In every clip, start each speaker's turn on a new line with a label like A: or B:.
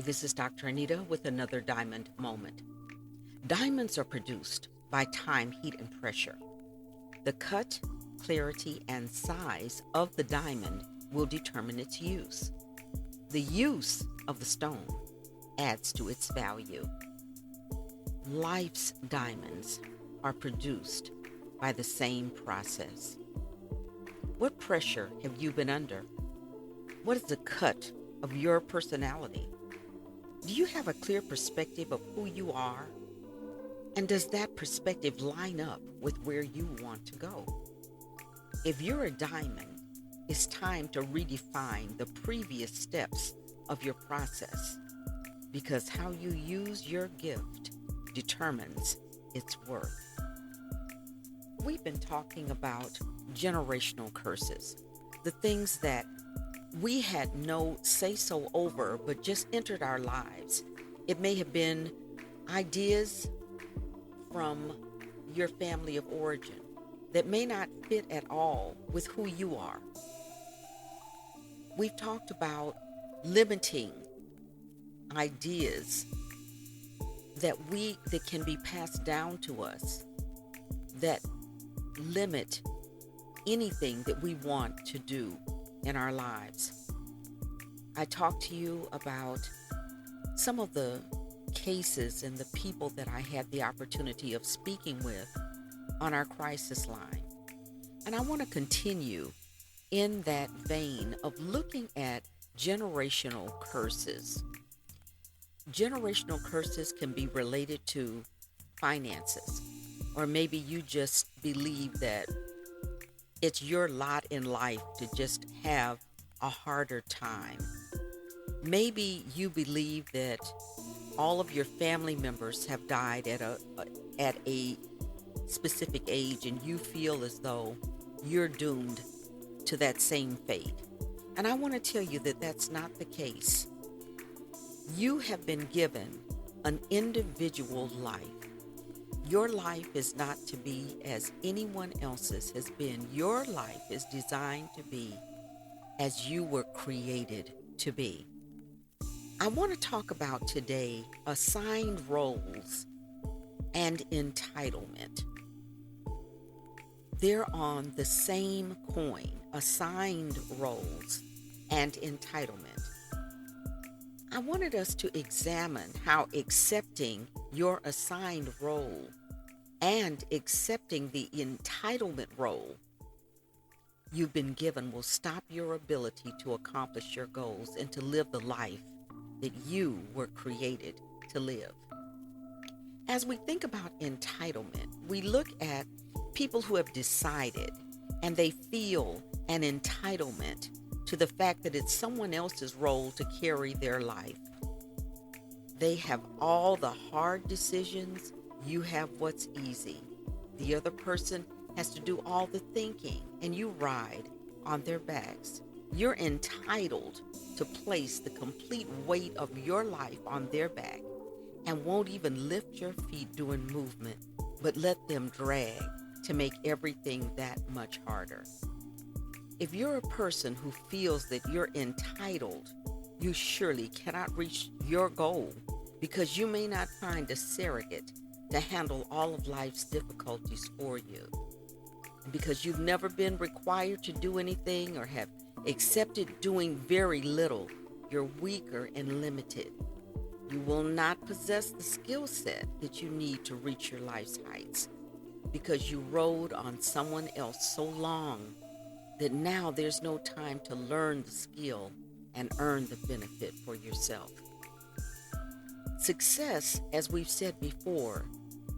A: This is Dr. Anita with another diamond moment. Diamonds are produced by time, heat, and pressure. The cut, clarity, and size of the diamond will determine its use. The use of the stone adds to its value. Life's diamonds are produced by the same process. What pressure have you been under? What is the cut of your personality? Do you have a clear perspective of who you are? And does that perspective line up with where you want to go? If you're a diamond, it's time to redefine the previous steps of your process, because how you use your gift determines its worth. We've been talking about generational curses, the things that we had no say-so over, but just entered our lives. It may have been ideas from your family of origin that may not fit at all with who you are. We've talked about limiting ideas that can be passed down to us that limit anything that we want to do in our lives. I talked to you about some of the cases and the people that I had the opportunity of speaking with on our crisis line. And I want to continue in that vein of looking at generational curses. Generational curses can be related to finances, or maybe you just believe that it's your lot in life to just have a harder time. Maybe you believe that all of your family members have died at a specific age, and you feel as though you're doomed to that same fate. And I want to tell you that that's not the case. You have been given an individual life. Your life is not to be as anyone else's has been. Your life is designed to be as you were created to be. I want to talk about today assigned roles and entitlement. They're on the same coin, assigned roles and entitlement. I wanted us to examine how accepting your assigned role and accepting the entitlement role you've been given will stop your ability to accomplish your goals and to live the life that you were created to live. As we think about entitlement, we look at people who have decided and they feel an entitlement to the fact that it's someone else's role to carry their life. They have all the hard decisions. You have what's easy. The other person has to do all the thinking, and you ride on their backs. You're entitled to place the complete weight of your life on their back and won't even lift your feet doing movement, but let them drag to make everything that much harder. If you're a person who feels that you're entitled, you surely cannot reach your goal because you may not find a surrogate to handle all of life's difficulties for you. Because you've never been required to do anything or have accepted doing very little, you're weaker and limited. You will not possess the skill set that you need to reach your life's heights because you rode on someone else so long that now there's no time to learn the skill and earn the benefit for yourself. Success, as we've said before,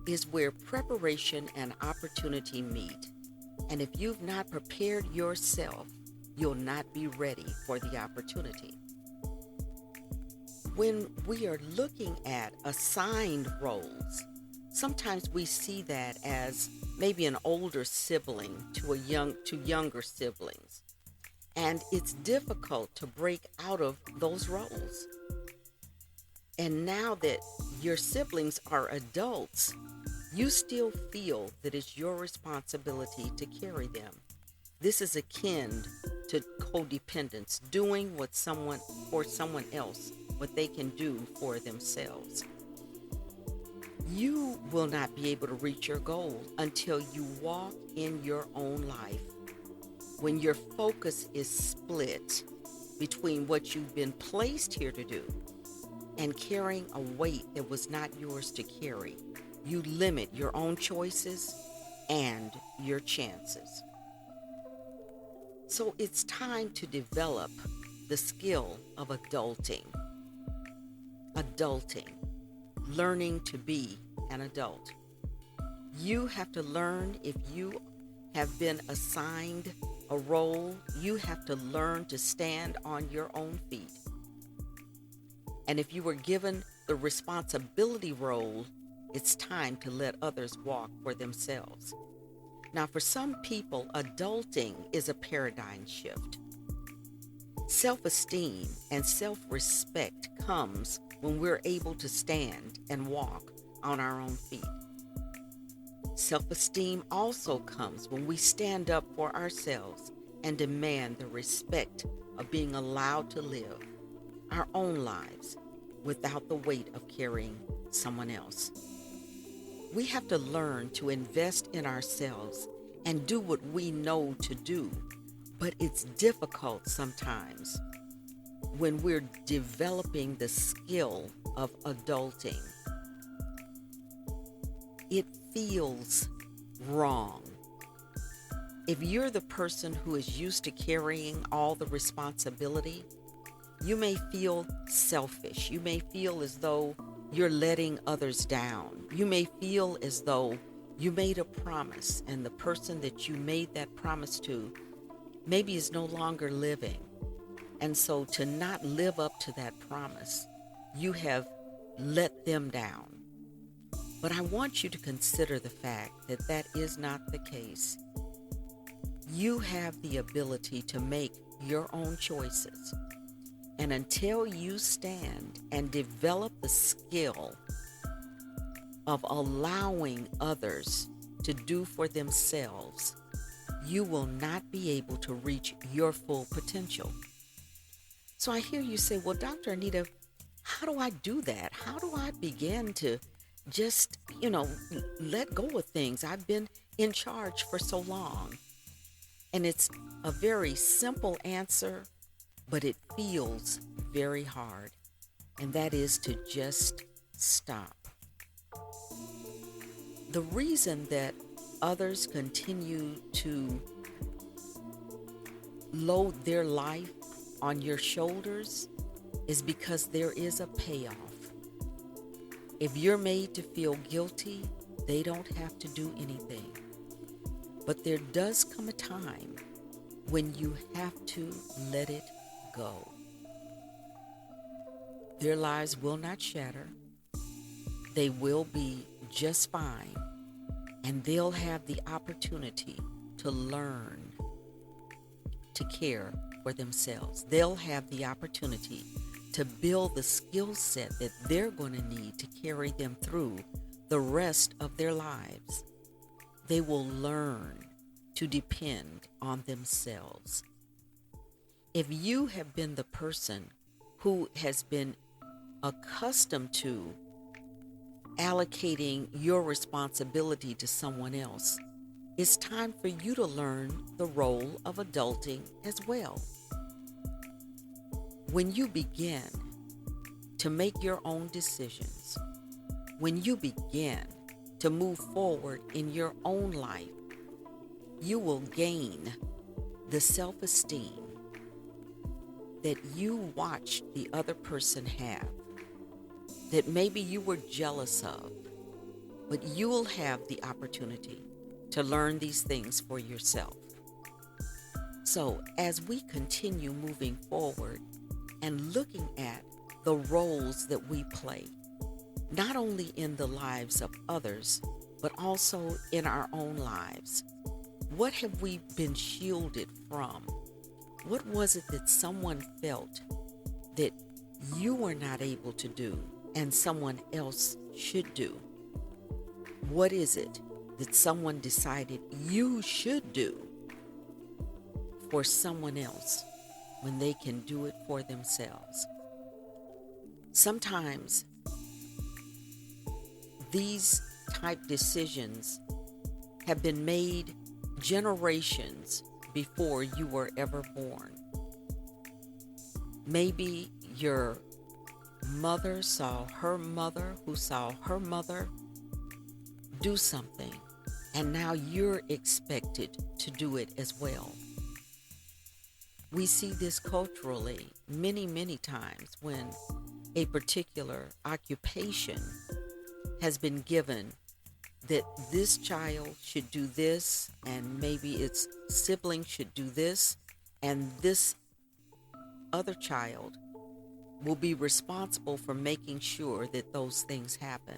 A: is where preparation and opportunity meet. And if you've not prepared yourself, you'll not be ready for the opportunity. When we are looking at assigned roles, sometimes we see that as maybe an older sibling to younger siblings. And it's difficult to break out of those roles. And now that your siblings are adults, you still feel that it's your responsibility to carry them. This is akin to codependence, doing what someone else what they can do for themselves. You will not be able to reach your goal until you walk in your own life. When your focus is split between what you've been placed here to do and carrying a weight that was not yours to carry, you limit your own choices and your chances. So it's time to develop the skill of adulting. Adulting, learning to be an adult. You have to learn. If you have been assigned a role, you have to learn to stand on your own feet. And if you were given the responsibility role, it's time to let others walk for themselves. Now, for some people, adulting is a paradigm shift. Self-esteem and self-respect comes when we're able to stand and walk on our own feet. Self-esteem also comes when we stand up for ourselves and demand the respect of being allowed to live our own lives without the weight of carrying someone else. We have to learn to invest in ourselves and do what we know to do, but it's difficult sometimes when we're developing the skill of adulting. It feels wrong. If you're the person who is used to carrying all the responsibility, you may feel selfish. You may feel as though you're letting others down. You may feel as though you made a promise and the person that you made that promise to maybe is no longer living. And so to not live up to that promise, you have let them down. But I want you to consider the fact that that is not the case. You have the ability to make your own choices. And until you stand and develop the skill of allowing others to do for themselves, you will not be able to reach your full potential. So I hear you say, well, Dr. Anita, how do I do that? How do I begin to just, let go of things? I've been in charge for so long. And it's a very simple answer, but it feels very hard. And that is to just stop. The reason that others continue to load their life on your shoulders is because there is a payoff. If you're made to feel guilty, they don't have to do anything. But there does come a time when you have to let it go. Their lives will not shatter. They will be just fine, and they'll have the opportunity to learn to care for themselves. They'll have the opportunity to build the skill set that they're going to need to carry them through the rest of their lives. They will learn to depend on themselves. If you have been the person who has been accustomed to allocating your responsibility to someone else, it's time for you to learn the role of adulting as well. When you begin to make your own decisions, when you begin to move forward in your own life, you will gain the self-esteem that you watched the other person have, that maybe you were jealous of, but you will have the opportunity to learn these things for yourself. So as we continue moving forward and looking at the roles that we play, not only in the lives of others, but also in our own lives, what have we been shielded from? What was it that someone felt that you were not able to do and someone else should do? What is it that someone decided you should do for someone else when they can do it for themselves? Sometimes these type decisions have been made generations before you were ever born. Maybe your mother saw her mother, who saw her mother do something, and now you're expected to do it as well. We see this culturally many, many times when a particular occupation has been given that this child should do this, and maybe its sibling should do this, and this other child will be responsible for making sure that those things happen.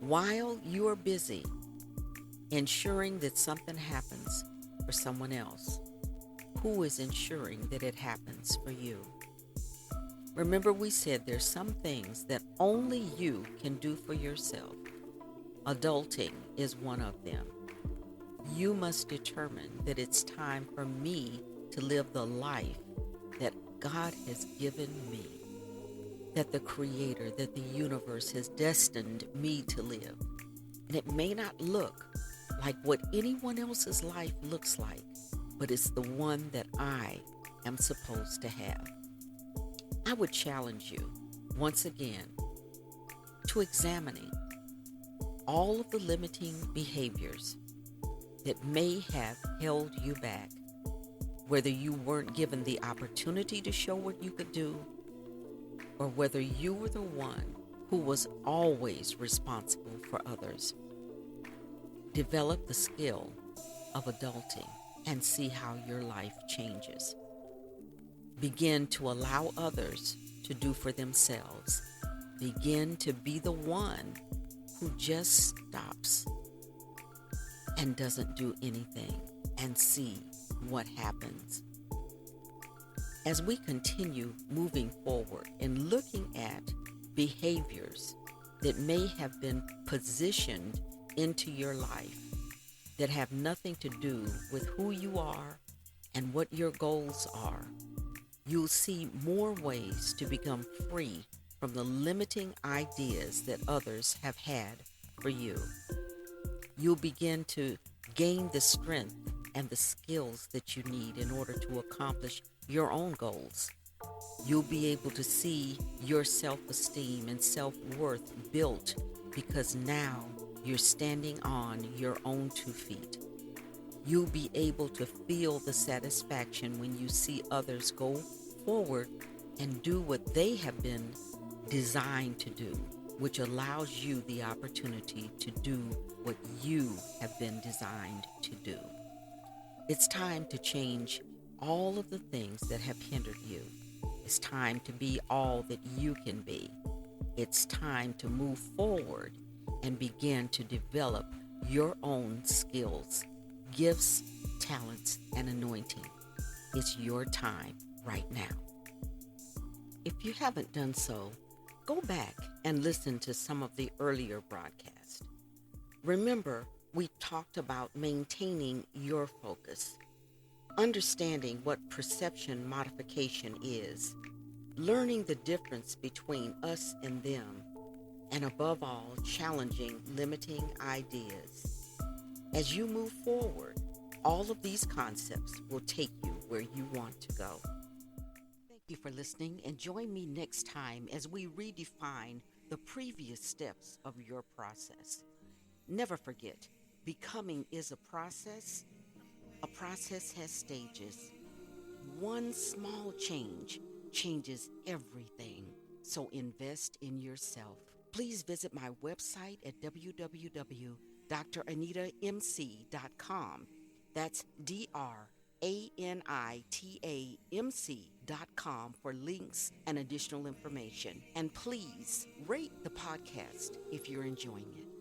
A: While you are busy ensuring that something happens for someone else, who is ensuring that it happens for you? Remember, we said there's some things that only you can do for yourself. Adulting is one of them. You must determine that it's time for me to live the life that God has given me, that the Creator, that the universe has destined me to live. And it may not look like what anyone else's life looks like, but it's the one that I am supposed to have. I would challenge you, once again, to examining all of the limiting behaviors that may have held you back, whether you weren't given the opportunity to show what you could do, or whether you were the one who was always responsible for others. Develop the skill of adulting and see how your life changes. Begin to allow others to do for themselves. Begin to be the one who just stops and doesn't do anything and see what happens. As we continue moving forward and looking at behaviors that may have been positioned into your life that have nothing to do with who you are and what your goals are, you'll see more ways to become free from the limiting ideas that others have had for you. You'll begin to gain the strength and the skills that you need in order to accomplish your own goals. You'll be able to see your self-esteem and self-worth built because now you're standing on your own 2 feet. You'll be able to feel the satisfaction when you see others go forward and do what they have been designed to do, which allows you the opportunity to do what you have been designed to do. It's time to change all of the things that have hindered you. It's time to be all that you can be. It's time to move forward and begin to develop your own skills, gifts, talents, and anointing. It's your time right now. If you haven't done so, go back and listen to some of the earlier broadcasts. Remember, we talked about maintaining your focus, understanding what perception modification is, learning the difference between us and them, and above all, challenging limiting ideas. As you move forward, all of these concepts will take you where you want to go. Thank you for listening, and join me next time as we redefine the previous steps of your process. Never forget, becoming is a process. A process has stages. One small change changes everything. So invest in yourself. Please visit my website at www.DrAnitaMc.com. That's DrAnitaMc.com for links and additional information. And please rate the podcast if you're enjoying it.